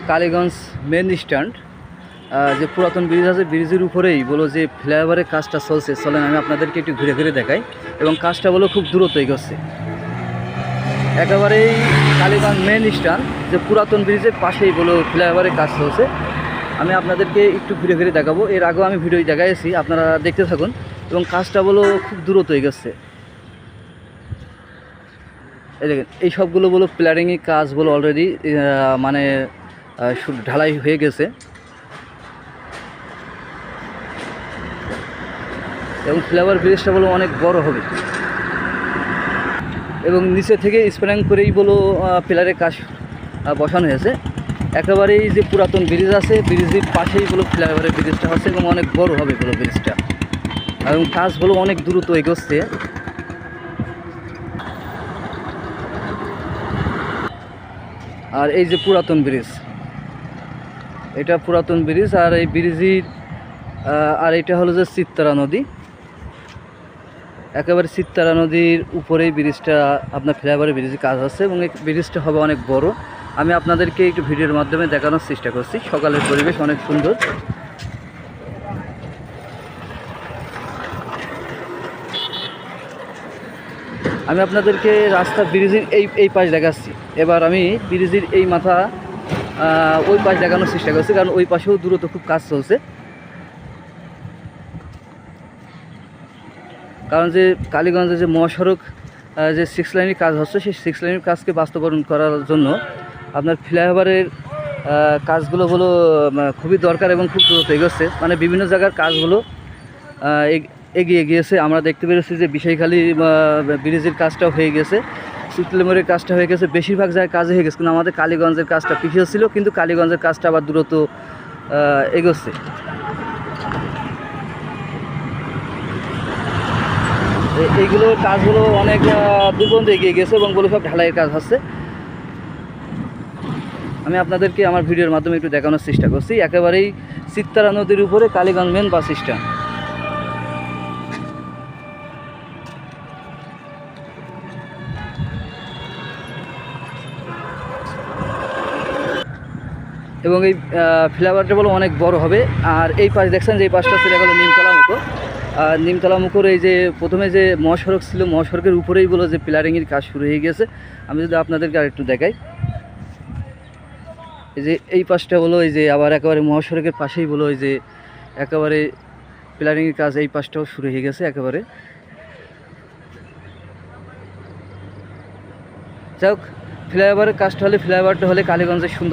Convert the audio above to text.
Kaliganj main stand যে পুরাতন bridge আছে, ব্রিজের উপরেই বলো যে ফ্লাইওভারের কাজটা চলছে। চলেন আমি আপনাদেরকে একটু ঘুরে ঘুরে দেখাই। এবং কাজটা বলো খুব দ্রুত এগোচ্ছে। একেবারেই কালীগঞ্জ মেন স্ট্যান্ড যে পুরাতন ব্রিজের পাশেই বলো ফ্লাইওভারের কাজ চলছে। আমি আপনাদেরকে একটু ঘুরে ঘুরে দেখাবো। এর আগেও আমি ভিডিও দেখাইছি, আপনারা দেখতে থাকুন। এবং কাজটা বলো খুব দ্রুত এগোচ্ছে। এই দেখেন, এই সবগুলো বলো প্ল্যানিংয়ের কাজ বলো অলরেডি মানে ঢালাই হয়ে গেছে। এবং ফ্লাইওভার ব্রিজটা বলো অনেক বড় হবে। এবং নিচে থেকে স্প্যানিং করেই বলো পিলারের কাজ বসানো হয়েছে। একেবারেই যে পুরাতন ব্রিজ আছে, ব্রিজের পাশেই বলো ফ্লাইওভারের ব্রিজটা হচ্ছে এবং অনেক বড় হবে বলো ব্রিজটা। এবং কাজ বলো অনেক দ্রুত এগোচ্ছে। আর এই যে পুরাতন ব্রিজ, এটা পুরাতন ব্রিজ। আর এই ব্রিজের আর এটা হলো যে চিত্তারা নদী। একেবারে চিত্তারা নদীর উপরেই ব্রিজটা, আপনার ফ্লাইওভারের ব্রিজের কাজ আছে এবং এই ব্রিজটা হবে অনেক বড়। আমি আপনাদেরকে একটু ভিডিওর মাধ্যমে দেখানোর চেষ্টা করছি। সকালের পরিবেশ অনেক সুন্দর। আমি আপনাদেরকে রাস্তা ব্রিজের এই পাশ দেখাচ্ছি। এবার আমি ব্রিজের এই মাথা ওই পাশ দেখানোর চেষ্টা করছি, কারণ ওই পাশেও দ্রুত খুব কাজ চলছে। কারণ যে কালীগঞ্জে যে মহাসড়ক যে 6 লাইনের কাজ হচ্ছে, সেই 6 লাইনের কাজকে বাস্তবায়ন করার জন্য আপনার ফ্লাইওভারের কাজগুলো হলো খুবই দরকার এবং খুব দ্রুত এগোচ্ছে। মানে বিভিন্ন জায়গার কাজগুলো এগিয়ে গিয়েছে। আমরা দেখতে পেরেছি যে বিষয়খালী ব্রিজের কাজটাও হয়ে গেছে, সুতলেমরের কাজটা হয়ে গেছে, বেশিরভাগ জায়গায় কাজ হয়ে গেছে। কিন্তু আমাদের কালীগঞ্জের কাজটা পিছিয়ে ছিল, কিন্তু কালীগঞ্জের কাজটা আবার দ্রুত এগোচ্ছে। এইগুলোর কাজগুলো অনেক দূর পর্যন্ত এগিয়ে গেছে এবং বলে সব ঢালাইয়ের কাজ হচ্ছে। আমি আপনাদেরকে আমার ভিডিওর মাধ্যমে একটু দেখানোর চেষ্টা করছি। একেবারেই চিত্তারা নদীর উপরে কালীগঞ্জ মেন বাস স্ট্যান্ড। এবং এই ফ্লাইওভারটা বলো অনেক বড় হবে। আর এই পাশ দেখছেন যে এই পাশটা ছিল গেলো নিমতলা মুখো। আর নিমতলা মুখোর এই যে প্রথমে যে মহাসড়ক ছিল, মহাসড়কের উপরেই বলো যে পিলারিংয়ের কাজ শুরু হয়ে গেছে। আমি যদি আপনাদেরকে আরেকটু দেখাই, এই যে এই পাশটা বলো এই যে আবার একেবারে মহাসড়কের পাশেই বলো এই যে একেবারে পিলারিংয়ের কাজ এই পাশটাও শুরু হয়ে গেছে একেবারে। যাই হোক, ফ্লাইওভারের কাজটা হলে, ফ্লাইওভারটা হলে কালীগঞ্জের সুন্দর